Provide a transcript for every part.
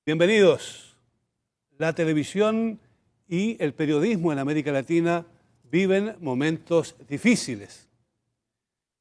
Bienvenidos. La televisión y el periodismo en América Latina viven momentos difíciles.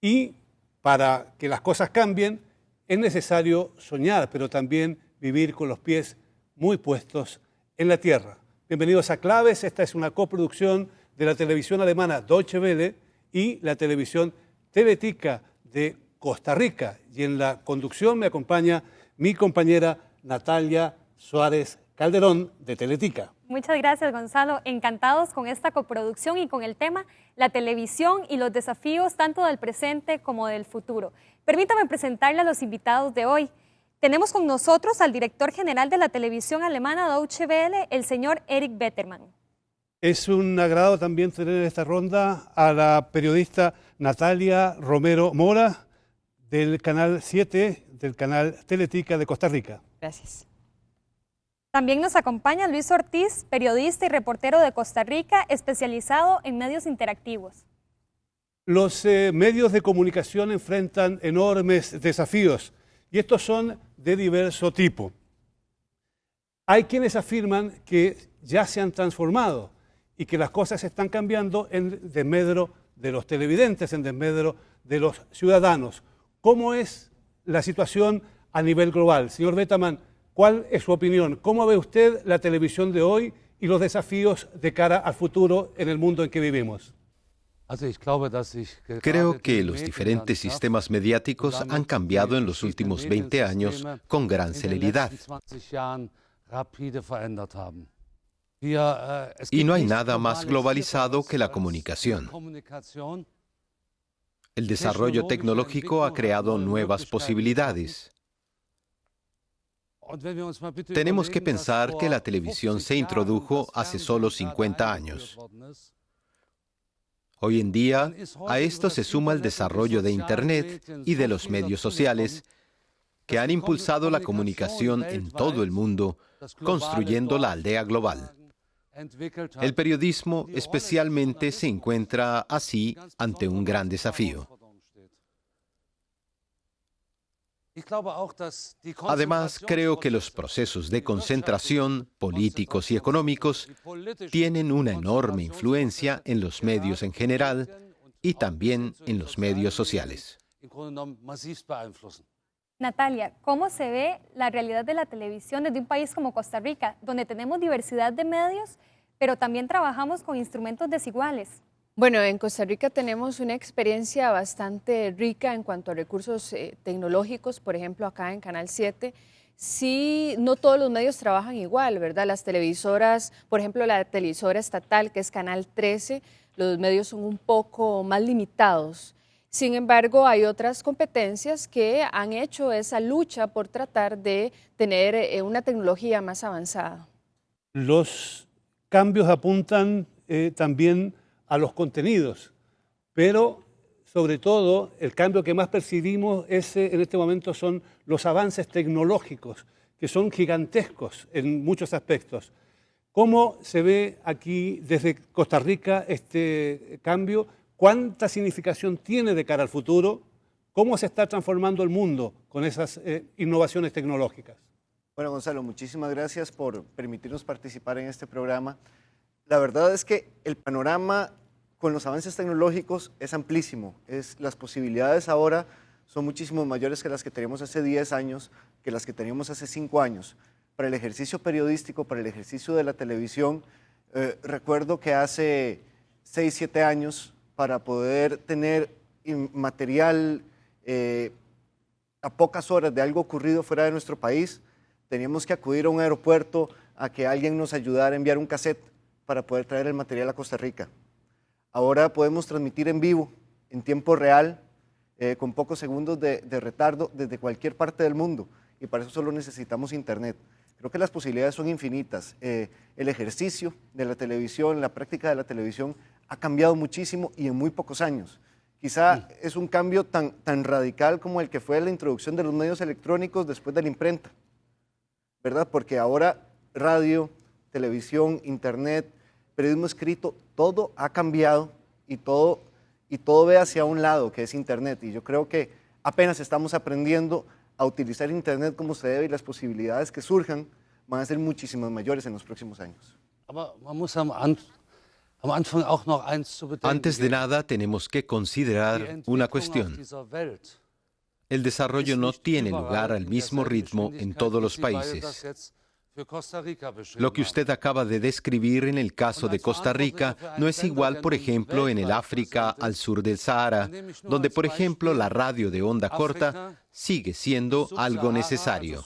Y para que las cosas cambien es necesario soñar, pero también vivir con los pies muy puestos en la tierra. Bienvenidos a Claves. Esta es una coproducción de la televisión alemana Deutsche Welle y la televisión Teletica de Costa Rica. Y en la conducción me acompaña mi compañera Natalia Suárez Calderón de Teletica. Muchas gracias, Gonzalo. Encantados con esta coproducción y con el tema la televisión y los desafíos tanto del presente como del futuro. Permítame presentarle a los invitados de hoy. Tenemos con nosotros al director general de la televisión alemana Deutsche Welle, el señor Eric Bettermann. Es un agrado también tener en esta ronda a la periodista Natalia Romero Mora del Canal 7, del Canal Teletica de Costa Rica. Gracias. También nos acompaña Luis Ortiz, periodista y reportero de Costa Rica, especializado en medios interactivos. Los medios de comunicación enfrentan enormes desafíos y estos son de diverso tipo. Hay quienes afirman que ya se han transformado y que las cosas están cambiando en desmedro de los televidentes, en desmedro de los ciudadanos. ¿Cómo es la situación a nivel global? Señor Bettermann, ¿cuál es su opinión? ¿Cómo ve usted la televisión de hoy y los desafíos de cara al futuro en el mundo en que vivimos? Creo que los diferentes sistemas mediáticos han cambiado en los últimos 20 años con gran celeridad. Y no hay nada más globalizado que la comunicación. El desarrollo tecnológico ha creado nuevas posibilidades. Tenemos que pensar que la televisión se introdujo hace solo 50 años. Hoy en día, a esto se suma el desarrollo de Internet y de los medios sociales que han impulsado la comunicación en todo el mundo, construyendo la aldea global. El periodismo especialmente se encuentra así ante un gran desafío. Además, creo que los procesos de concentración políticos y económicos tienen una enorme influencia en los medios en general y también en los medios sociales. Natalia, ¿cómo se ve la realidad de la televisión desde un país como Costa Rica, donde tenemos diversidad de medios, pero también trabajamos con instrumentos desiguales? Bueno, en Costa Rica tenemos una experiencia bastante rica en cuanto a recursos tecnológicos. Por ejemplo, acá en Canal 7, sí, no todos los medios trabajan igual, ¿verdad? Las televisoras, por ejemplo, la televisora estatal, que es Canal 13, los medios son un poco más limitados. Sin embargo, hay otras competencias que han hecho esa lucha por tratar de tener una tecnología más avanzada. Los cambios apuntan también a los contenidos, pero sobre todo el cambio que más percibimos en este momento son los avances tecnológicos, que son gigantescos en muchos aspectos. ¿Cómo se ve aquí desde Costa Rica este cambio? ¿Cuánta significación tiene de cara al futuro? ¿Cómo se está transformando el mundo con esas innovaciones tecnológicas? Bueno, Gonzalo, muchísimas gracias por permitirnos participar en este programa. La verdad es que el panorama con los avances tecnológicos es amplísimo. Las posibilidades ahora son muchísimo mayores que las que teníamos hace 10 años, que las que teníamos hace 5 años. Para el ejercicio periodístico, para el ejercicio de la televisión, recuerdo que hace 6, 7 años, para poder tener material a pocas horas de algo ocurrido fuera de nuestro país, teníamos que acudir a un aeropuerto a que alguien nos ayudara a enviar un cassette para poder traer el material a Costa Rica. Ahora podemos transmitir en vivo, en tiempo real, con pocos segundos de retardo desde cualquier parte del mundo, y para eso solo necesitamos Internet. Creo que las posibilidades son infinitas. El ejercicio de la televisión, la práctica de la televisión ha cambiado muchísimo y en muy pocos años. Quizá es un cambio tan radical como el que fue la introducción de los medios electrónicos después de la imprenta, ¿verdad? Porque ahora radio, televisión, Internet, periodismo escrito, todo ha cambiado y todo ve hacia un lado, que es Internet. Y yo creo que apenas estamos aprendiendo a utilizar Internet como se debe y las posibilidades que surjan van a ser muchísimas mayores en los próximos años. Antes de nada, tenemos que considerar una cuestión. El desarrollo no tiene lugar al mismo ritmo en todos los países. Lo que usted acaba de describir en el caso de Costa Rica no es igual, por ejemplo, en el África al sur del Sahara, donde, por ejemplo, la radio de onda corta sigue siendo algo necesario.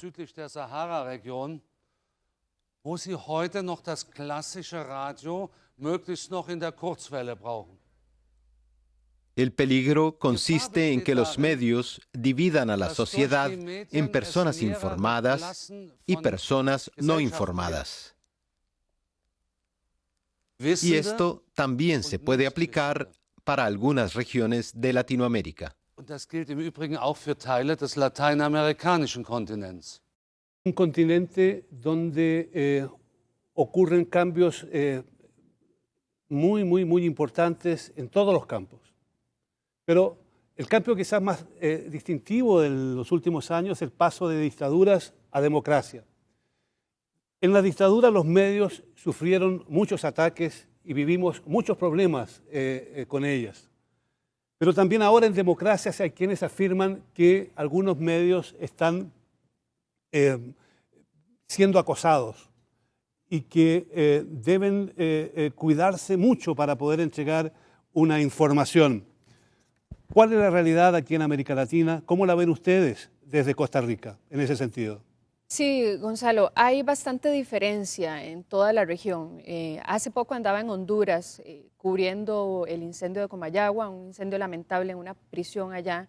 El peligro consiste en que los medios dividan a la sociedad en personas informadas y personas no informadas. Y esto también se puede aplicar para algunas regiones de Latinoamérica. Un continente donde ocurren cambios muy importantes en todos los campos. Pero el cambio quizás más distintivo de los últimos años es el paso de dictaduras a democracia. En la dictadura los medios sufrieron muchos ataques y vivimos muchos problemas con ellas. Pero también ahora en democracias hay quienes afirman que algunos medios están siendo acosados y que deben cuidarse mucho para poder entregar una información. ¿Cuál es la realidad aquí en América Latina? ¿Cómo la ven ustedes desde Costa Rica en ese sentido? Sí, Gonzalo, hay bastante diferencia en toda la región. Hace poco andaba en Honduras cubriendo el incendio de Comayagua, un incendio lamentable en una prisión allá,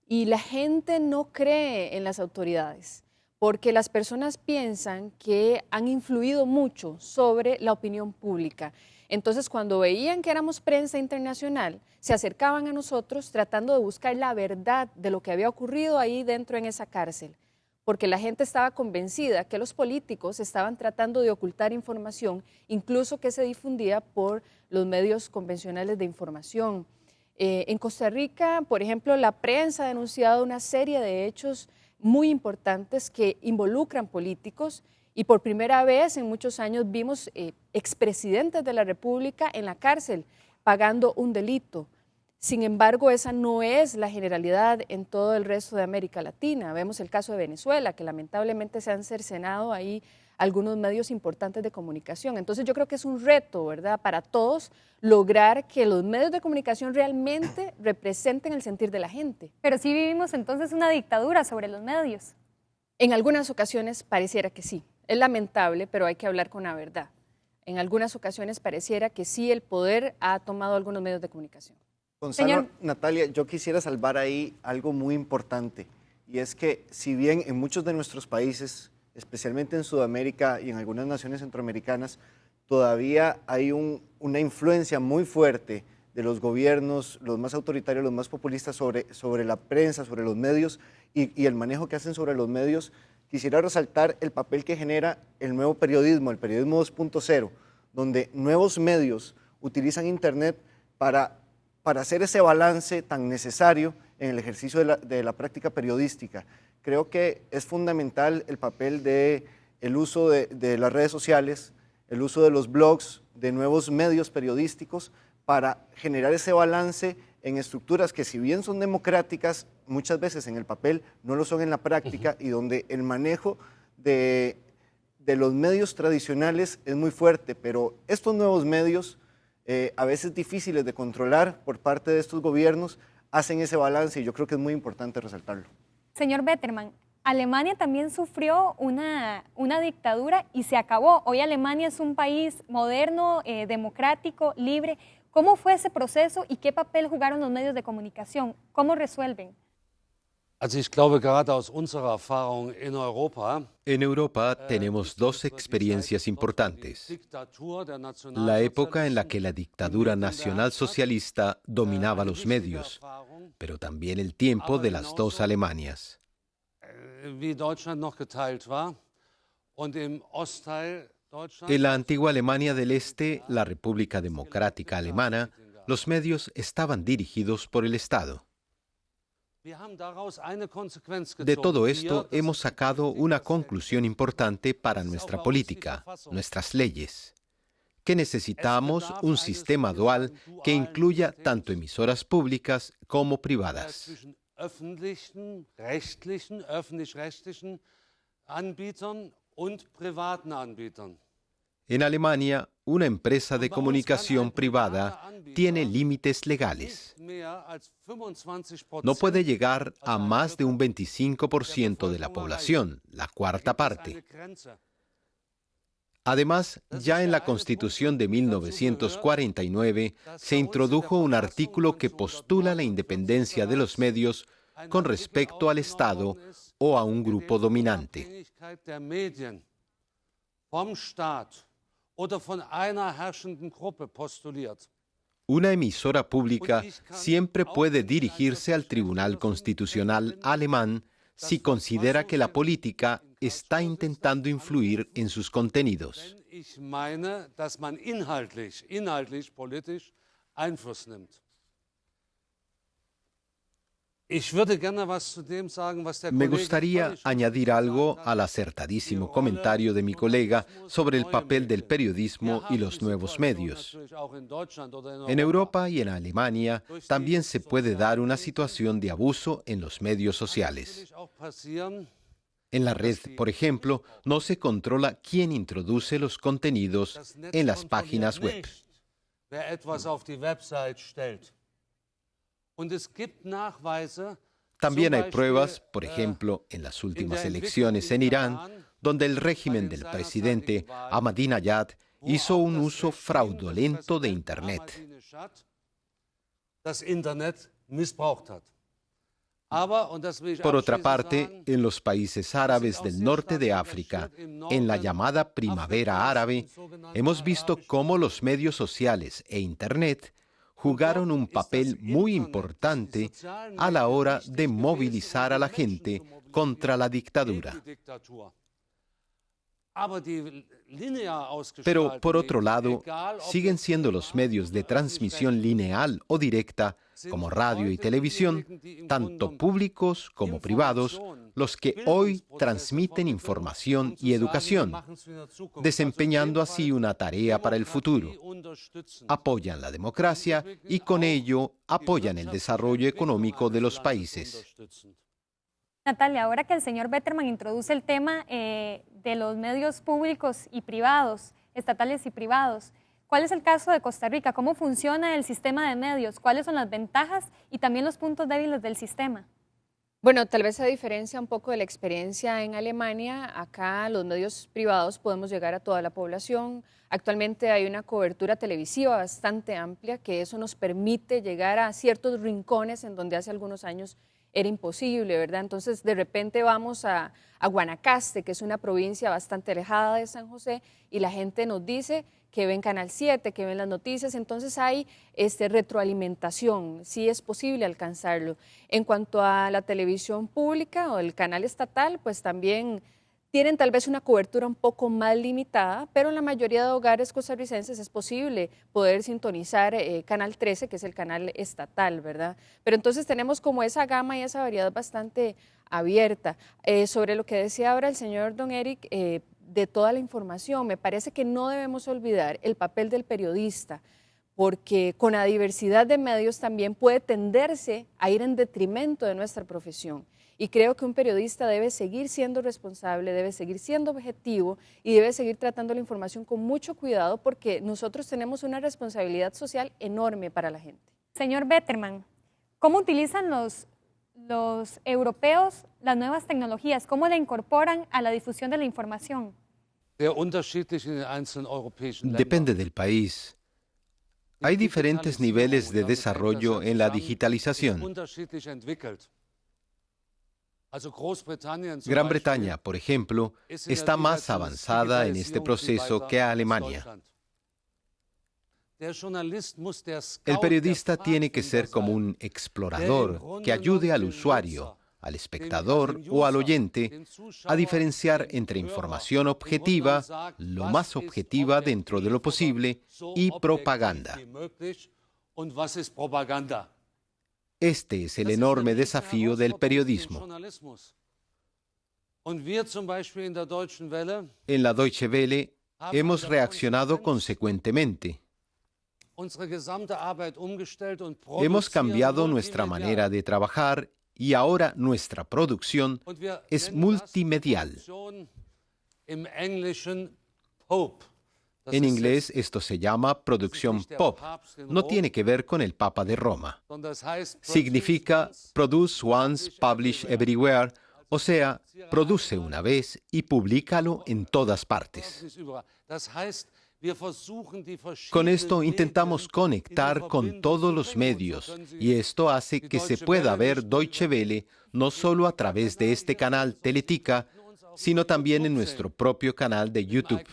y la gente no cree en las autoridades, porque las personas piensan que han influido mucho sobre la opinión pública. Entonces, cuando veían que éramos prensa internacional, se acercaban a nosotros tratando de buscar la verdad de lo que había ocurrido ahí dentro en esa cárcel, porque la gente estaba convencida que los políticos estaban tratando de ocultar información, incluso que se difundía por los medios convencionales de información. En Costa Rica, por ejemplo, la prensa ha denunciado una serie de hechos muy importantes que involucran políticos, y por primera vez en muchos años vimos expresidentes de la República en la cárcel pagando un delito. Sin embargo, esa no es la generalidad en todo el resto de América Latina. Vemos el caso de Venezuela, que lamentablemente se han cercenado ahí algunos medios importantes de comunicación. Entonces yo creo que es un reto, ¿verdad?, para todos lograr que los medios de comunicación realmente representen el sentir de la gente. Pero sí vivimos entonces una dictadura sobre los medios. En algunas ocasiones pareciera que sí. Es lamentable, pero hay que hablar con la verdad. En algunas ocasiones pareciera que sí el poder ha tomado algunos medios de comunicación. Gonzalo, Señor. Natalia, yo quisiera salvar ahí algo muy importante, y es que si bien en muchos de nuestros países, especialmente en Sudamérica y en algunas naciones centroamericanas, todavía hay una influencia muy fuerte de los gobiernos, los más autoritarios, los más populistas sobre la prensa, sobre los medios y el manejo que hacen sobre los medios, quisiera resaltar el papel que genera el nuevo periodismo, el periodismo 2.0, donde nuevos medios utilizan Internet para hacer ese balance tan necesario en el ejercicio de la práctica periodística. Creo que es fundamental el papel del uso de las redes sociales, el uso de los blogs, de nuevos medios periodísticos para generar ese balance en estructuras que, si bien son democráticas, muchas veces en el papel no lo son en la práctica, y donde el manejo de los medios tradicionales es muy fuerte, pero estos nuevos medios, a veces difíciles de controlar por parte de estos gobiernos, hacen ese balance, y yo creo que es muy importante resaltarlo. Señor Betterman, Alemania también sufrió una dictadura y se acabó. Hoy Alemania es un país moderno, democrático, libre. ¿Cómo fue ese proceso y qué papel jugaron los medios de comunicación? ¿Cómo resuelven? En Europa tenemos dos experiencias importantes. La época en la que la dictadura nacionalsocialista dominaba los medios, pero también el tiempo de las dos Alemanias. En la antigua Alemania del Este, la República Democrática Alemana, los medios estaban dirigidos por el Estado. De todo esto hemos sacado una conclusión importante para nuestra política, nuestras leyes, que necesitamos un sistema dual que incluya tanto emisoras públicas como privadas. En Alemania, una empresa de comunicación privada tiene límites legales. No puede llegar a más de un 25% de la población, la cuarta parte. Además, ya en la Constitución de 1949 se introdujo un artículo que postula la independencia de los medios con respecto al Estado o a un grupo dominante. Una emisora pública siempre puede dirigirse al Tribunal Constitucional alemán si considera que la política está intentando influir en sus contenidos. Me gustaría añadir algo al acertadísimo comentario de mi colega sobre el papel del periodismo y los nuevos medios. En Europa y en Alemania también se puede dar una situación de abuso en los medios sociales. En la red, por ejemplo, no se controla quién introduce los contenidos en las páginas web. También hay pruebas, por ejemplo, en las últimas elecciones en Irán, donde el régimen del presidente Ahmadinejad hizo un uso fraudulento de Internet. Por otra parte, en los países árabes del norte de África, en la llamada Primavera Árabe, hemos visto cómo los medios sociales e Internet jugaron un papel muy importante a la hora de movilizar a la gente contra la dictadura. Pero, por otro lado, siguen siendo los medios de transmisión lineal o directa, como radio y televisión, tanto públicos como privados, los que hoy transmiten información y educación, desempeñando así una tarea para el futuro. Apoyan la democracia y con ello apoyan el desarrollo económico de los países. Natalia, ahora que el señor Betterman introduce el tema de los medios públicos y privados, estatales y privados, ¿cuál es el caso de Costa Rica? ¿Cómo funciona el sistema de medios? ¿Cuáles son las ventajas y también los puntos débiles del sistema? Bueno, tal vez a diferencia un poco de la experiencia en Alemania, acá los medios privados podemos llegar a toda la población. Actualmente hay una cobertura televisiva bastante amplia que eso nos permite llegar a ciertos rincones en donde hace algunos años era imposible, ¿verdad? Entonces, de repente vamos a Guanacaste, que es una provincia bastante alejada de San José, y la gente nos dice que ven Canal 7, que ven las noticias, entonces hay retroalimentación, sí es posible alcanzarlo. En cuanto a la televisión pública o el canal estatal, pues también tienen tal vez una cobertura un poco más limitada, pero en la mayoría de hogares costarricenses es posible poder sintonizar Canal 13, que es el canal estatal, ¿verdad? Pero entonces tenemos como esa gama y esa variedad bastante abierta. Sobre lo que decía ahora el señor don Eric, de toda la información, me parece que no debemos olvidar el papel del periodista, porque con la diversidad de medios también puede tenderse a ir en detrimento de nuestra profesión. Y creo que un periodista debe seguir siendo responsable, debe seguir siendo objetivo y debe seguir tratando la información con mucho cuidado porque nosotros tenemos una responsabilidad social enorme para la gente. Señor Betterman, ¿cómo utilizan los europeos las nuevas tecnologías? ¿Cómo la incorporan a la difusión de la información? Depende del país. Hay diferentes niveles de desarrollo en la digitalización. Gran Bretaña, por ejemplo, está más avanzada en este proceso que Alemania. El periodista tiene que ser como un explorador que ayude al usuario, al espectador o al oyente a diferenciar entre información objetiva, lo más objetiva dentro de lo posible, y propaganda. Este es el enorme desafío del periodismo. En la Deutsche Welle hemos reaccionado consecuentemente. Hemos cambiado nuestra manera de trabajar y ahora nuestra producción es multimedial. En inglés esto se llama producción pop. No tiene que ver con el Papa de Roma. Significa produce once, publish everywhere, o sea, produce una vez y públicalo en todas partes. Con esto intentamos conectar con todos los medios y esto hace que se pueda ver Deutsche Welle no solo a través de este canal Teletica, sino también en nuestro propio canal de YouTube.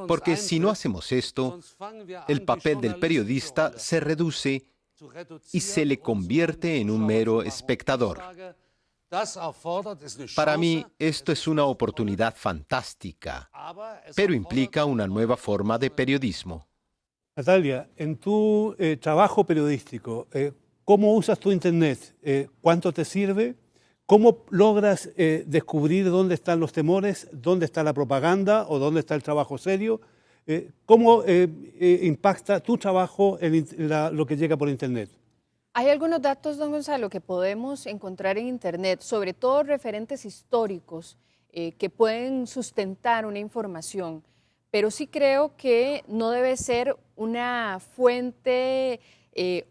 Porque si no hacemos esto, el papel del periodista se reduce y se le convierte en un mero espectador. Para mí, esto es una oportunidad fantástica, pero implica una nueva forma de periodismo. Natalia, en tu trabajo periodístico, ¿cómo usas tu Internet? ¿Cuánto te sirve? ¿Cómo logras descubrir dónde están los temores, dónde está la propaganda o dónde está el trabajo serio? ¿Cómo impacta tu trabajo en lo que llega por Internet? Hay algunos datos, don Gonzalo, que podemos encontrar en Internet, sobre todo referentes históricos que pueden sustentar una información, pero sí creo que no debe ser una fuente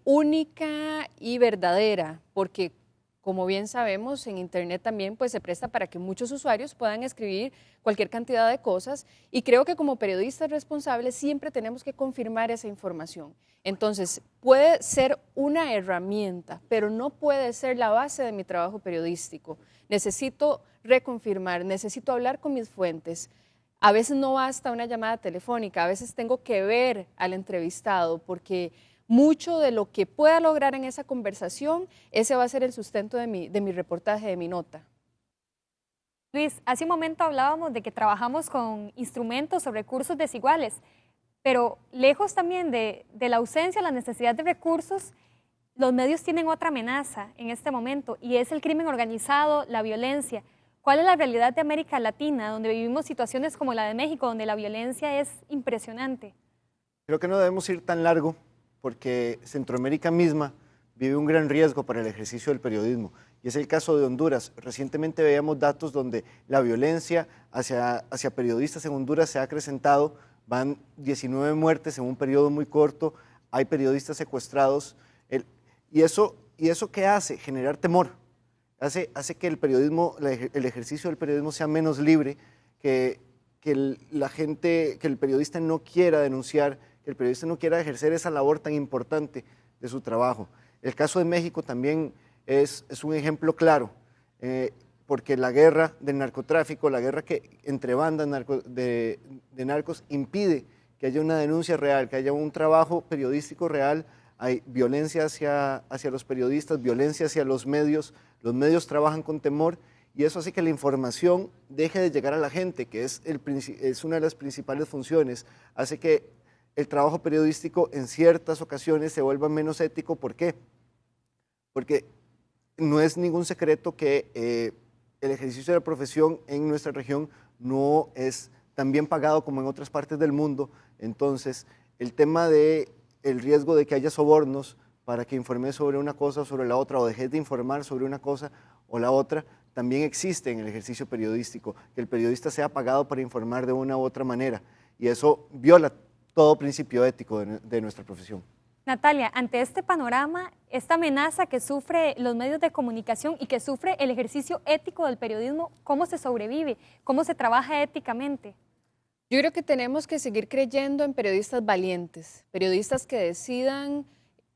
única y verdadera, porque como bien sabemos, en Internet también pues, se presta para que muchos usuarios puedan escribir cualquier cantidad de cosas y creo que como periodistas responsables siempre tenemos que confirmar esa información. Entonces, puede ser una herramienta, pero no puede ser la base de mi trabajo periodístico. Necesito reconfirmar, necesito hablar con mis fuentes. A veces no basta una llamada telefónica, a veces tengo que ver al entrevistado porque mucho de lo que pueda lograr en esa conversación, ese va a ser el sustento de mi reportaje, de mi nota. Luis, hace un momento hablábamos de que trabajamos con instrumentos o recursos desiguales, pero lejos también de la ausencia, la necesidad de recursos, los medios tienen otra amenaza en este momento y es el crimen organizado, la violencia. ¿Cuál es la realidad de América Latina, donde vivimos situaciones como la de México, donde la violencia es impresionante? Creo que no debemos ir tan largo, porque Centroamérica misma vive un gran riesgo para el ejercicio del periodismo. Y es el caso de Honduras. Recientemente veíamos datos donde la violencia hacia periodistas en Honduras se ha acrecentado. Van 19 muertes en un periodo muy corto, hay periodistas secuestrados. ¿Y eso qué hace? Generar temor. Hace que el periodismo, el ejercicio del periodismo sea menos libre, que el periodista no quiera denunciar, que el periodista no quiera ejercer esa labor tan importante de su trabajo. El caso de México también es un ejemplo claro, porque la guerra del narcotráfico, la guerra entre bandas de narcos impide que haya una denuncia real, que haya un trabajo periodístico real. Hay violencia hacia los periodistas, violencia hacia los medios trabajan con temor y eso hace que la información deje de llegar a la gente, que es una de las principales funciones, hace que el trabajo periodístico en ciertas ocasiones se vuelva menos ético. ¿Por qué? Porque no es ningún secreto que el ejercicio de la profesión en nuestra región no es tan bien pagado como en otras partes del mundo. Entonces, el tema del riesgo de que haya sobornos para que informe sobre una cosa o sobre la otra, o dejes de informar sobre una cosa o la otra, también existe en el ejercicio periodístico, que el periodista sea pagado para informar de una u otra manera, y eso viola todo principio ético de nuestra profesión. Natalia, ante este panorama, esta amenaza que sufre los medios de comunicación y que sufre el ejercicio ético del periodismo, ¿cómo se sobrevive? ¿Cómo se trabaja éticamente? Yo creo que tenemos que seguir creyendo en periodistas valientes, periodistas que decidan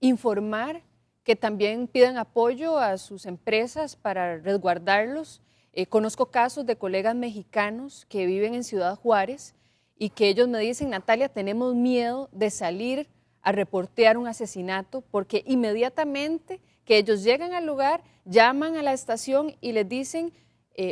informar, que también pidan apoyo a sus empresas para resguardarlos. Conozco casos de colegas mexicanos que viven en Ciudad Juárez y que ellos me dicen, Natalia, tenemos miedo de salir a reportear un asesinato porque inmediatamente que ellos llegan al lugar, llaman a la estación y les dicen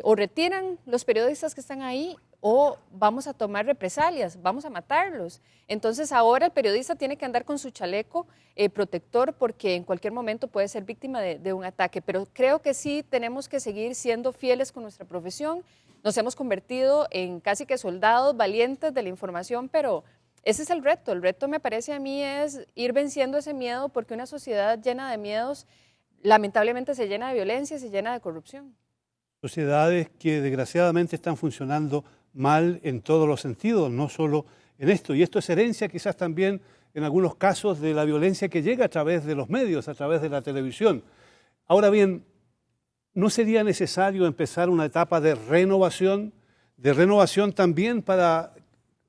o retiran los periodistas que están ahí o vamos a tomar represalias, vamos a matarlos. Entonces ahora el periodista tiene que andar con su chaleco protector porque en cualquier momento puede ser víctima de un ataque. Pero creo que sí tenemos que seguir siendo fieles con nuestra profesión. Nos hemos convertido en casi que soldados valientes de la información, pero ese es el reto. El reto me parece a mí es ir venciendo ese miedo porque una sociedad llena de miedos lamentablemente se llena de violencia y se llena de corrupción. Sociedades que desgraciadamente están funcionando mal en todos los sentidos, no solo en esto. Y esto es herencia quizás también en algunos casos de la violencia que llega a través de los medios, a través de la televisión. Ahora bien, ¿no sería necesario empezar una etapa de renovación también para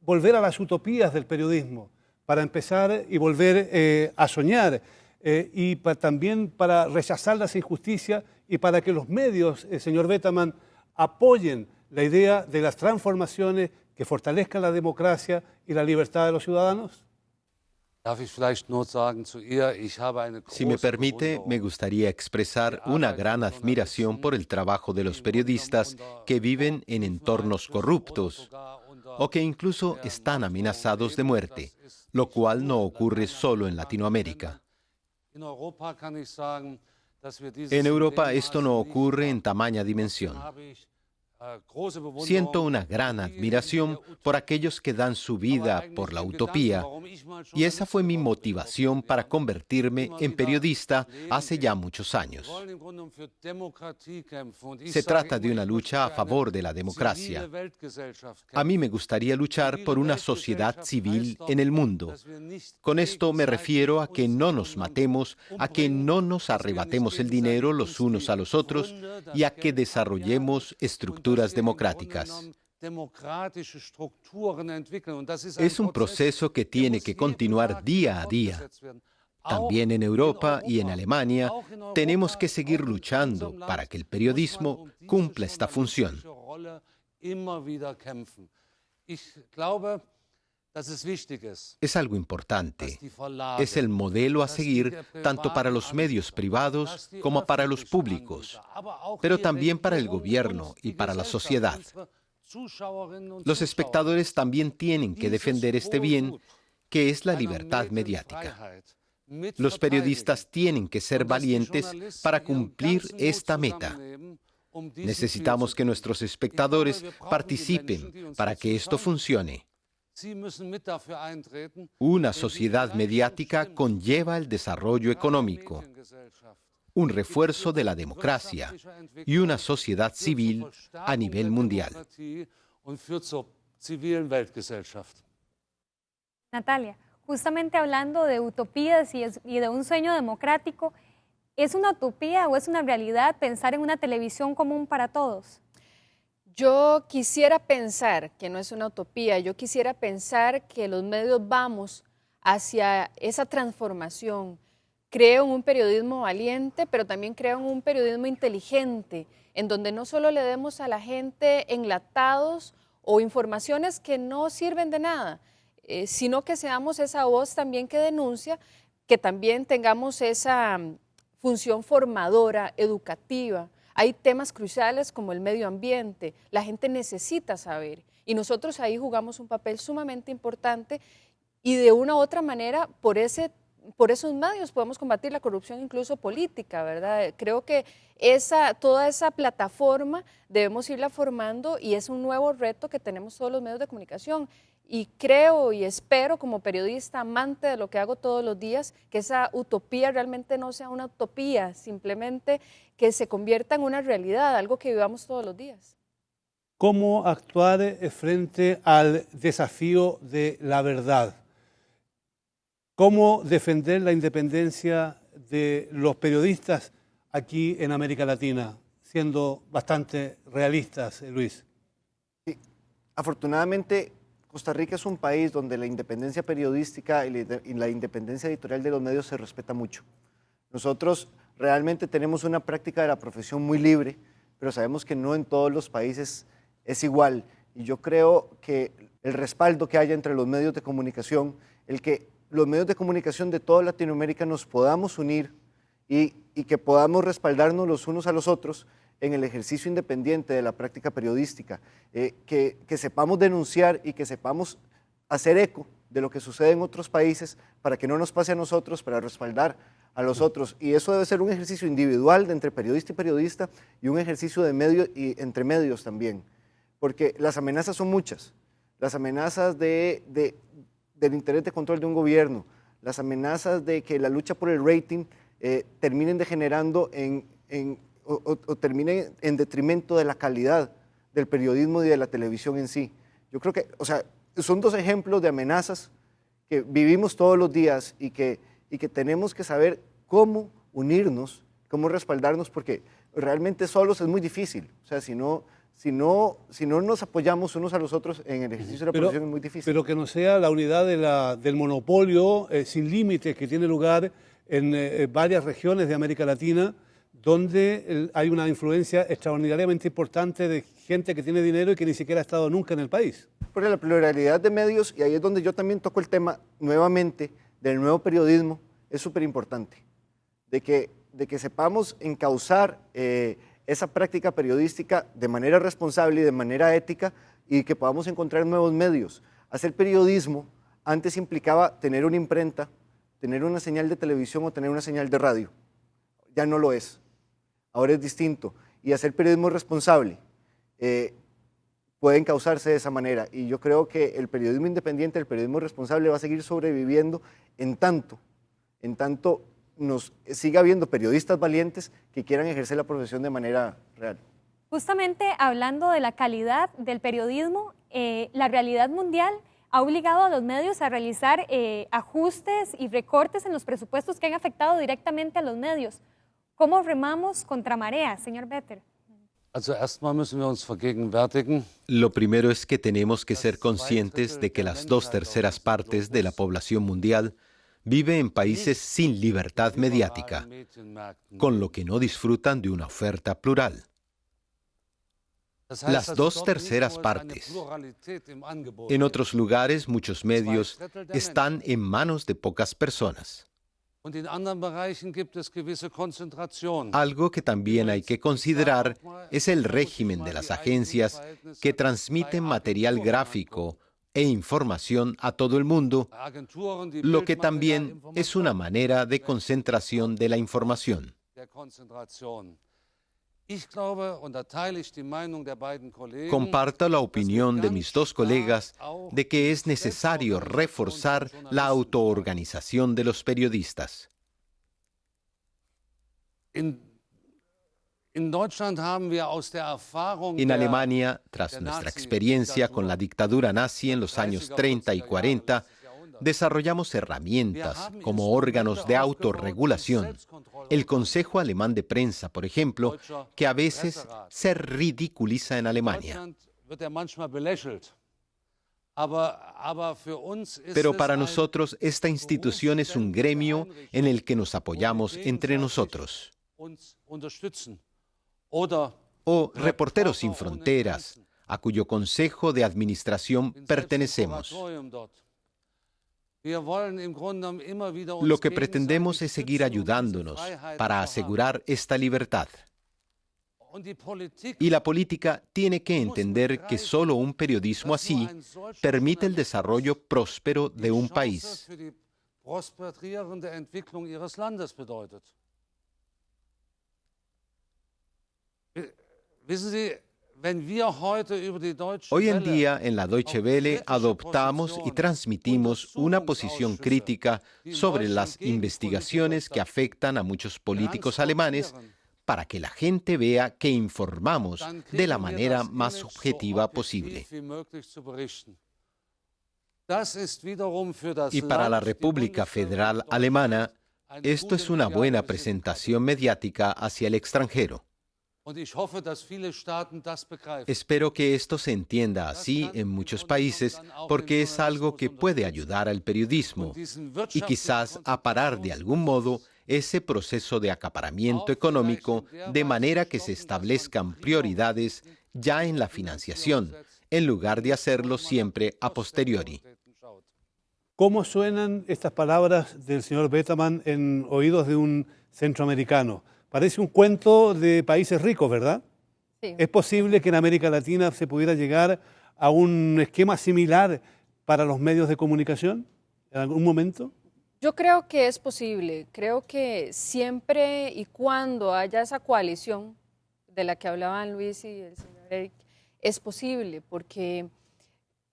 volver a las utopías del periodismo, para empezar y volver a soñar y también para rechazar las injusticias y para que los medios, señor Betaman, apoyen la idea de las transformaciones que fortalezcan la democracia y la libertad de los ciudadanos? Si me permite, me gustaría expresar una gran admiración por el trabajo de los periodistas que viven en entornos corruptos o que incluso están amenazados de muerte, lo cual no ocurre solo en Latinoamérica. En Europa esto no ocurre en tamaña dimensión. Siento una gran admiración por aquellos que dan su vida por la utopía, y esa fue mi motivación para convertirme en periodista hace ya muchos años. Se trata de una lucha a favor de la democracia. A mí me gustaría luchar por una sociedad civil en el mundo. Con esto me refiero a que no nos matemos, a que no nos arrebatemos el dinero los unos a los otros y a que desarrollemos estructuras democráticas. Es un proceso que tiene que continuar día a día. También en Europa y en Alemania tenemos que seguir luchando para que el periodismo cumpla esta función. Es algo importante. Es el modelo a seguir tanto para los medios privados como para los públicos, pero también para el gobierno y para la sociedad. Los espectadores también tienen que defender este bien, que es la libertad mediática. Los periodistas tienen que ser valientes para cumplir esta meta. Necesitamos que nuestros espectadores participen para que esto funcione. Una sociedad mediática conlleva el desarrollo económico, un refuerzo de la democracia y una sociedad civil a nivel mundial. Natalia, justamente hablando de utopías y de un sueño democrático, ¿es una utopía o es una realidad pensar en una televisión común para todos? Yo quisiera pensar que no es una utopía, yo quisiera pensar que los medios vamos hacia esa transformación. Creo en un periodismo valiente, pero también creo en un periodismo inteligente, en donde no solo le demos a la gente enlatados o informaciones que no sirven de nada, sino que seamos esa voz también que denuncia, que también tengamos esa función formadora, educativa. Hay temas cruciales como el medio ambiente, la gente necesita saber y nosotros ahí jugamos un papel sumamente importante y de una u otra manera por esos medios podemos combatir la corrupción incluso política, ¿verdad? Creo que toda esa plataforma debemos irla formando y es un nuevo reto que tenemos todos los medios de comunicación. Y creo y espero como periodista amante de lo que hago todos los días, que esa utopía realmente no sea una utopía, simplemente que se convierta en una realidad, algo que vivamos todos los días. ¿Cómo actuar frente al desafío de la verdad? ¿Cómo defender la independencia de los periodistas aquí en América Latina, siendo bastante realistas, Luis? Sí. Afortunadamente, Costa Rica es un país donde la independencia periodística y la independencia editorial de los medios se respeta mucho. Nosotros realmente tenemos una práctica de la profesión muy libre, pero sabemos que no en todos los países es igual. Y yo creo que el respaldo que haya entre los medios de comunicación, el que los medios de comunicación de toda Latinoamérica nos podamos unir y que podamos respaldarnos los unos a los otros, en el ejercicio independiente de la práctica periodística, que sepamos denunciar y que sepamos hacer eco de lo que sucede en otros países para que no nos pase a nosotros, para respaldar a los otros. Y eso debe ser un ejercicio individual de entre periodista y periodista y un ejercicio de medio y entre medios también, porque las amenazas son muchas. Las amenazas del interés de control de un gobierno, las amenazas de que la lucha por el rating terminen degenerando o terminen en detrimento de la calidad del periodismo y de la televisión en sí. Yo creo que, o sea, son dos ejemplos de amenazas que vivimos todos los días y que tenemos que saber cómo unirnos, cómo respaldarnos, porque realmente solos es muy difícil. O sea, si no nos apoyamos unos a los otros en el ejercicio de la profesión es muy difícil. Pero que no sea la unidad del monopolio sin límites que tiene lugar en varias regiones de América Latina, donde hay una influencia extraordinariamente importante de gente que tiene dinero y que ni siquiera ha estado nunca en el país. Porque la pluralidad de medios, y ahí es donde yo también toco el tema nuevamente del nuevo periodismo, es súper importante, de que sepamos encauzar esa práctica periodística de manera responsable y de manera ética y que podamos encontrar nuevos medios. Hacer periodismo antes implicaba tener una imprenta, tener una señal de televisión o tener una señal de radio. Ya no lo es. Ahora es distinto. Y hacer periodismo responsable puede encauzarse de esa manera. Y yo creo que el periodismo independiente, el periodismo responsable va a seguir sobreviviendo en tanto nos siga habiendo periodistas valientes que quieran ejercer la profesión de manera real. Justamente hablando de la calidad del periodismo, la realidad mundial ha obligado a los medios a realizar ajustes y recortes en los presupuestos que han afectado directamente a los medios. ¿Cómo remamos contra marea, señor Vetter? Lo primero es que tenemos que ser conscientes de que las 2/3 partes de la población mundial vive en países sin libertad mediática, con lo que no disfrutan de una oferta plural. Las 2/3 partes. En otros lugares, muchos medios están en manos de pocas personas. Algo que también hay que considerar es el régimen de las agencias que transmiten material gráfico e información a todo el mundo, lo que también es una manera de concentración de la información. Comparto la opinión de mis dos colegas de que es necesario reforzar la autoorganización de los periodistas. En Alemania, tras nuestra experiencia con la dictadura nazi en los años 30 y 40, desarrollamos herramientas como órganos de autorregulación. El Consejo Alemán de Prensa, por ejemplo, que a veces se ridiculiza en Alemania. Pero para nosotros esta institución es un gremio en el que nos apoyamos entre nosotros. O Reporteros Sin Fronteras, a cuyo consejo de administración pertenecemos. Lo que pretendemos es seguir ayudándonos para asegurar esta libertad. Y la política tiene que entender que solo un periodismo así permite el desarrollo próspero de un país. Hoy en día en la Deutsche Welle adoptamos y transmitimos una posición crítica sobre las investigaciones que afectan a muchos políticos alemanes para que la gente vea que informamos de la manera más objetiva posible. Y para la República Federal Alemana, esto es una buena presentación mediática hacia el extranjero. Espero que esto se entienda así en muchos países porque es algo que puede ayudar al periodismo y quizás a parar de algún modo ese proceso de acaparamiento económico de manera que se establezcan prioridades ya en la financiación, en lugar de hacerlo siempre a posteriori. ¿Cómo suenan estas palabras del señor Betterman en oídos de un centroamericano? Parece un cuento de países ricos, ¿verdad? Sí. ¿Es posible que en América Latina se pudiera llegar a un esquema similar para los medios de comunicación en algún momento? Yo creo que es posible. Creo que siempre y cuando haya esa coalición de la que hablaban Luis y el señor Eric, es posible, porque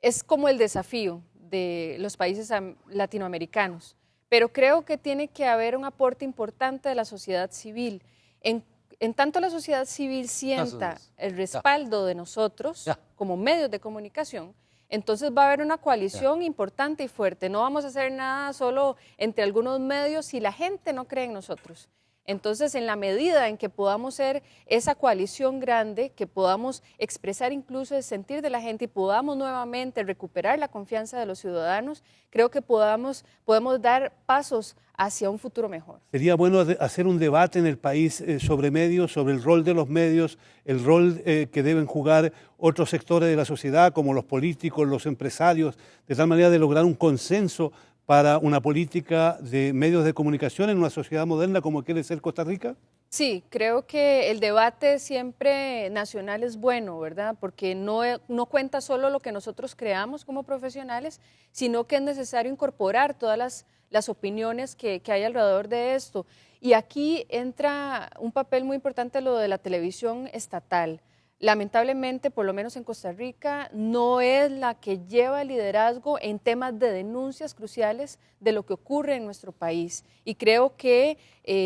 es como el desafío de los países latinoamericanos. Pero creo que tiene que haber un aporte importante de la sociedad civil. En tanto la sociedad civil sienta el respaldo de nosotros como medios de comunicación, entonces va a haber una coalición importante y fuerte. No vamos a hacer nada solo entre algunos medios si la gente no cree en nosotros. Entonces, en la medida en que podamos ser esa coalición grande, que podamos expresar incluso el sentir de la gente y podamos nuevamente recuperar la confianza de los ciudadanos, creo que podemos dar pasos hacia un futuro mejor. Sería bueno hacer un debate en el país sobre medios, sobre el rol de los medios, el rol que deben jugar otros sectores de la sociedad, como los políticos, los empresarios, de tal manera de lograr un consenso para una política de medios de comunicación en una sociedad moderna como quiere ser Costa Rica? Sí, creo que el debate siempre nacional es bueno, ¿verdad? Porque no cuenta solo lo que nosotros creamos como profesionales, sino que es necesario incorporar todas las opiniones que hay alrededor de esto. Y aquí entra un papel muy importante lo de la televisión estatal. Lamentablemente, por lo menos en Costa Rica, no es la que lleva el liderazgo en temas de denuncias cruciales de lo que ocurre en nuestro país. Y creo que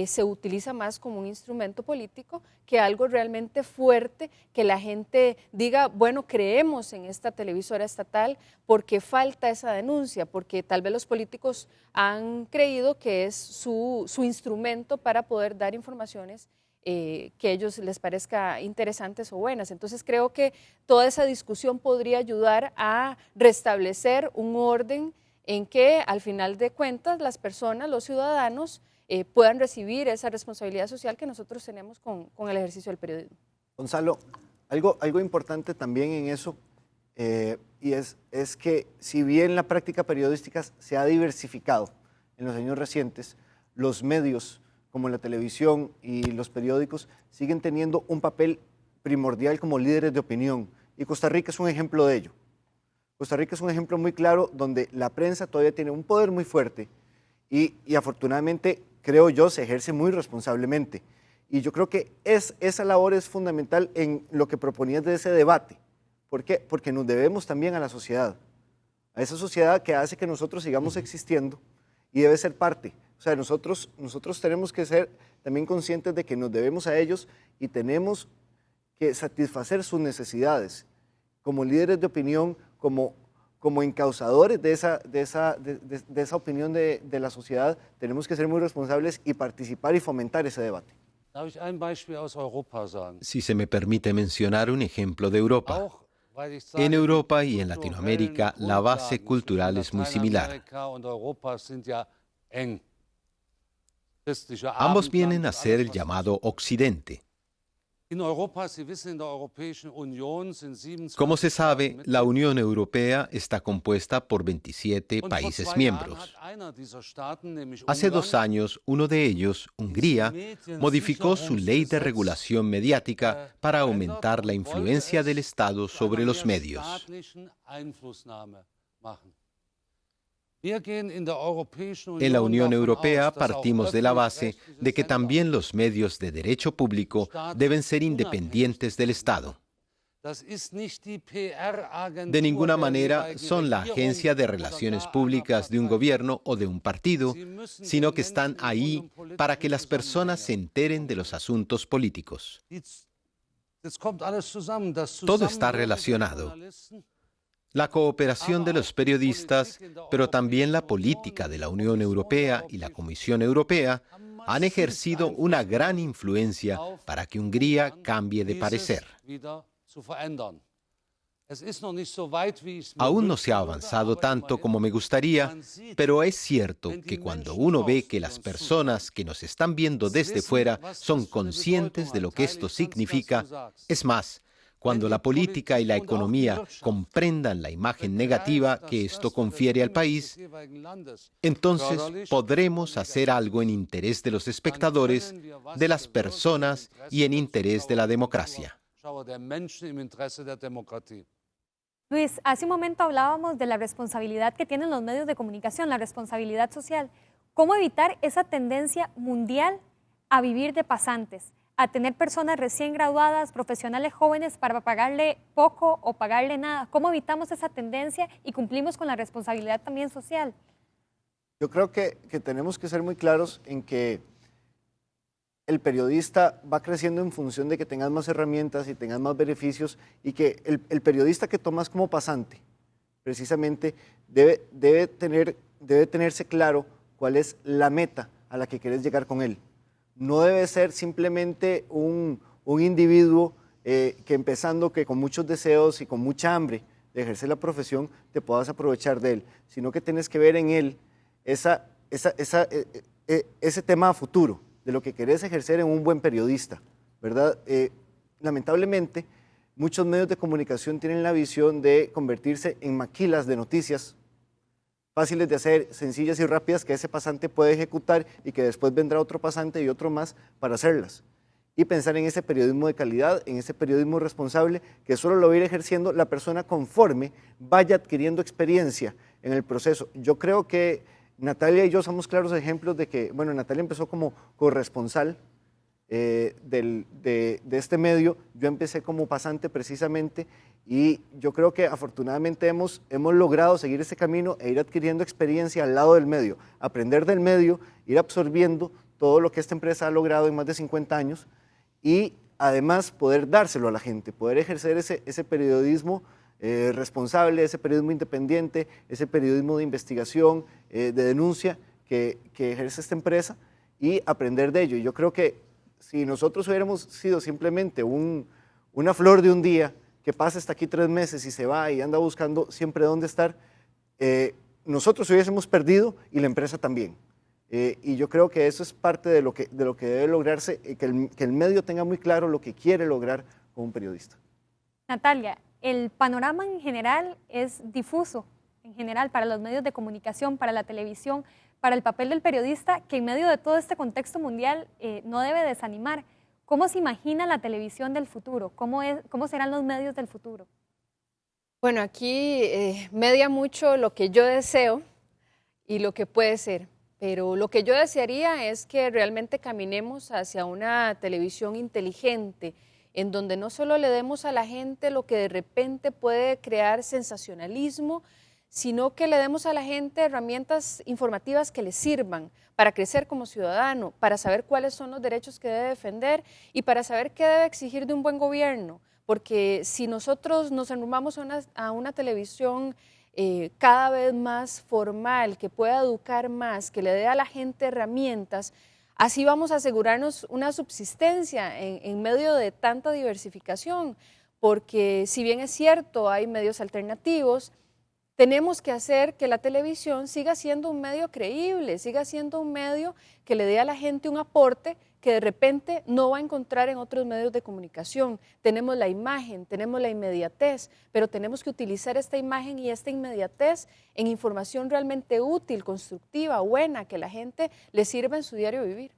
se utiliza más como un instrumento político que algo realmente fuerte, que la gente diga, bueno, creemos en esta televisora estatal porque falta esa denuncia, porque tal vez los políticos han creído que es su instrumento para poder dar informaciones que a ellos les parezca interesantes o buenas. Entonces creo que toda esa discusión podría ayudar a restablecer un orden en que al final de cuentas las personas, los ciudadanos, puedan recibir esa responsabilidad social que nosotros tenemos con el ejercicio del periodismo. Gonzalo, algo importante también en eso, y es que si bien la práctica periodística se ha diversificado en los años recientes, los medios como la televisión y los periódicos, siguen teniendo un papel primordial como líderes de opinión. Y Costa Rica es un ejemplo de ello. Costa Rica es un ejemplo muy claro donde la prensa todavía tiene un poder muy fuerte y afortunadamente, creo yo, se ejerce muy responsablemente. Y yo creo que esa labor es fundamental en lo que proponías de ese debate. ¿Por qué? Porque nos debemos también a la sociedad, a esa sociedad que hace que nosotros sigamos existiendo y debe ser parte. O sea, nosotros tenemos que ser también conscientes de que nos debemos a ellos y tenemos que satisfacer sus necesidades como líderes de opinión, como encausadores de esa opinión de la sociedad. Tenemos que ser muy responsables y participar y fomentar ese debate. Si se me permite mencionar un ejemplo de Europa. En Europa y en Latinoamérica la base cultural es muy similar. Ambos vienen a ser el llamado Occidente. Como se sabe, la Unión Europea está compuesta por 27 países miembros. Hace 2 años, uno de ellos, Hungría, modificó su ley de regulación mediática para aumentar la influencia del Estado sobre los medios. En la Unión Europea partimos de la base de que también los medios de derecho público deben ser independientes del Estado. De ninguna manera son la agencia de relaciones públicas de un gobierno o de un partido, sino que están ahí para que las personas se enteren de los asuntos políticos. Todo está relacionado. La cooperación de los periodistas, pero también la política de la Unión Europea y la Comisión Europea han ejercido una gran influencia para que Hungría cambie de parecer. Aún no se ha avanzado tanto como me gustaría, pero es cierto que cuando uno ve que las personas que nos están viendo desde fuera son conscientes de lo que esto significa, es más, Cuando la política y la economía comprendan la imagen negativa que esto confiere al país, entonces podremos hacer algo en interés de los espectadores, de las personas y en interés de la democracia. Luis, hace un momento hablábamos de la responsabilidad que tienen los medios de comunicación, la responsabilidad social. ¿Cómo evitar esa tendencia mundial a vivir de pasantes, a tener personas recién graduadas, profesionales jóvenes para pagarle poco o pagarle nada? ¿Cómo evitamos esa tendencia y cumplimos con la responsabilidad también social? Yo creo que tenemos que ser muy claros en que el periodista va creciendo en función de que tengas más herramientas y tengas más beneficios, y que el periodista que tomas como pasante precisamente debe tenerse claro cuál es la meta a la que quieres llegar con él. No debe ser simplemente un individuo que empezando que con muchos deseos y con mucha hambre de ejercer la profesión te puedas aprovechar de él, sino que tienes que ver en él ese tema a futuro de lo que querés ejercer en un buen periodista, ¿verdad? Lamentablemente, muchos medios de comunicación tienen la visión de convertirse en maquilas de noticias fáciles de hacer, sencillas y rápidas, que ese pasante puede ejecutar y que después vendrá otro pasante y otro más para hacerlas. Y pensar en ese periodismo de calidad, en ese periodismo responsable, que solo lo va a ir ejerciendo la persona conforme vaya adquiriendo experiencia en el proceso. Yo creo que Natalia y yo somos claros ejemplos de que, bueno, Natalia empezó como corresponsal de este medio, yo empecé como pasante precisamente, y yo creo que afortunadamente hemos logrado seguir ese camino e ir adquiriendo experiencia al lado del medio, aprender del medio, ir absorbiendo todo lo que esta empresa ha logrado en más de 50 años y además poder dárselo a la gente, poder ejercer ese periodismo responsable, ese periodismo independiente, ese periodismo de investigación, de denuncia que ejerce esta empresa y aprender de ello. Y yo creo que si nosotros hubiéramos sido simplemente una flor de un día que pasa hasta aquí 3 meses y se va y anda buscando siempre dónde estar, nosotros hubiésemos perdido y la empresa también. Y yo creo que eso es parte de lo que debe lograrse, que el medio tenga muy claro lo que quiere lograr como un periodista. Natalia, el panorama en general es difuso, en general, para los medios de comunicación, para la televisión, para el papel del periodista, que en medio de todo este contexto mundial no debe desanimar. ¿Cómo se imagina la televisión del futuro? ¿Cómo serán los medios del futuro? Bueno, aquí media mucho lo que yo deseo y lo que puede ser, pero lo que yo desearía es que realmente caminemos hacia una televisión inteligente, en donde no solo le demos a la gente lo que de repente puede crear sensacionalismo, sino que le demos a la gente herramientas informativas que le sirvan para crecer como ciudadano, para saber cuáles son los derechos que debe defender y para saber qué debe exigir de un buen gobierno. Porque si nosotros nos enrumbamos a una televisión cada vez más formal, que pueda educar más, que le dé a la gente herramientas, así vamos a asegurarnos una subsistencia en medio de tanta diversificación, porque si bien es cierto, hay medios alternativos, tenemos que hacer que la televisión siga siendo un medio creíble, siga siendo un medio que le dé a la gente un aporte que de repente no va a encontrar en otros medios de comunicación. Tenemos la imagen, tenemos la inmediatez, pero tenemos que utilizar esta imagen y esta inmediatez en información realmente útil, constructiva, buena, que la gente le sirva en su diario vivir.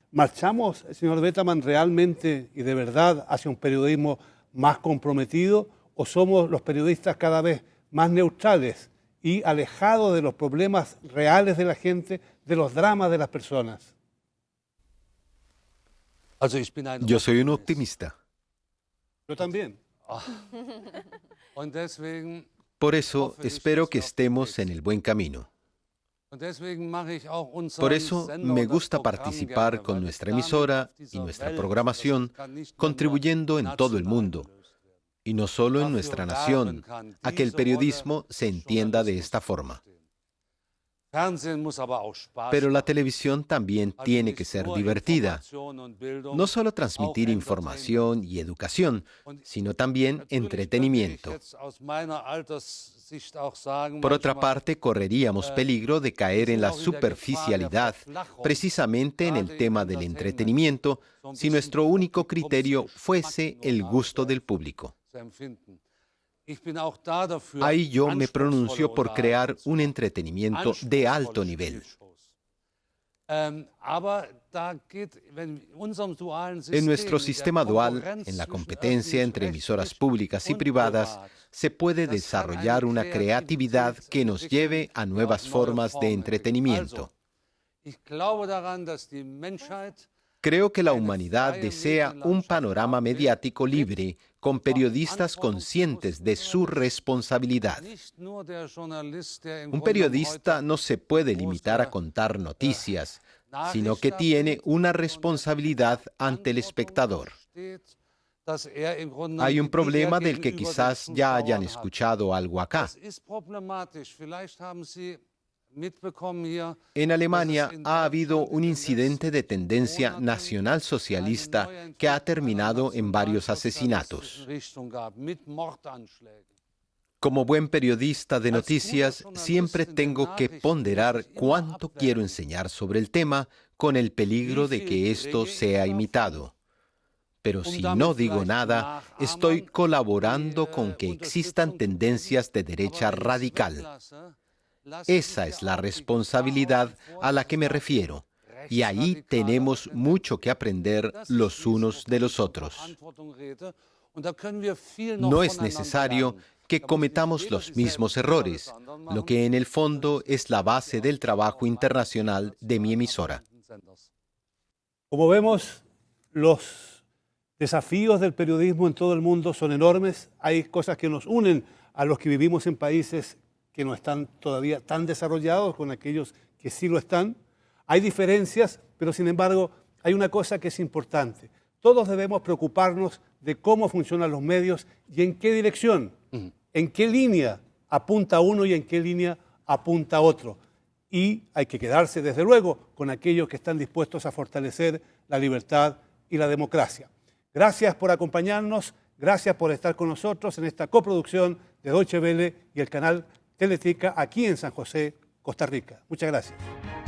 ¿Marchamos, señor Betaman, realmente y de verdad hacia un periodismo más comprometido, o somos los periodistas cada vez más neutrales y alejados de los problemas reales de la gente, de los dramas de las personas? Yo soy un optimista. Yo también. Por eso espero que estemos en el buen camino. Por eso me gusta participar con nuestra emisora y nuestra programación, contribuyendo en todo el mundo, y no solo en nuestra nación, a que el periodismo se entienda de esta forma. Pero la televisión también tiene que ser divertida, no solo transmitir información y educación, sino también entretenimiento. Por otra parte, correríamos peligro de caer en la superficialidad, precisamente en el tema del entretenimiento, si nuestro único criterio fuese el gusto del público. Ahí yo me pronuncio por crear un entretenimiento de alto nivel. En nuestro sistema dual, en la competencia entre emisoras públicas y privadas, se puede desarrollar una creatividad que nos lleve a nuevas formas de entretenimiento. Creo que la humanidad desea un panorama mediático libre, con periodistas conscientes de su responsabilidad. Un periodista no se puede limitar a contar noticias, sino que tiene una responsabilidad ante el espectador. Hay un problema del que quizás ya hayan escuchado algo acá. En Alemania ha habido un incidente de tendencia nacionalsocialista que ha terminado en varios asesinatos. Como buen periodista de noticias, siempre tengo que ponderar cuánto quiero enseñar sobre el tema con el peligro de que esto sea imitado. Pero si no digo nada, estoy colaborando con que existan tendencias de derecha radical. Esa es la responsabilidad a la que me refiero, y ahí tenemos mucho que aprender los unos de los otros. No es necesario que cometamos los mismos errores, lo que en el fondo es la base del trabajo internacional de mi emisora. Como vemos, los desafíos del periodismo en todo el mundo son enormes. Hay cosas que nos unen a los que vivimos en países que no están todavía tan desarrollados con aquellos que sí lo están. Hay diferencias, pero sin embargo hay una cosa que es importante. Todos debemos preocuparnos de cómo funcionan los medios y en qué dirección, en qué línea apunta uno y en qué línea apunta otro. Y hay que quedarse, desde luego, con aquellos que están dispuestos a fortalecer la libertad y la democracia. Gracias por acompañarnos, gracias por estar con nosotros en esta coproducción de Deutsche Welle y el canal Teletica aquí en San José, Costa Rica. Muchas gracias.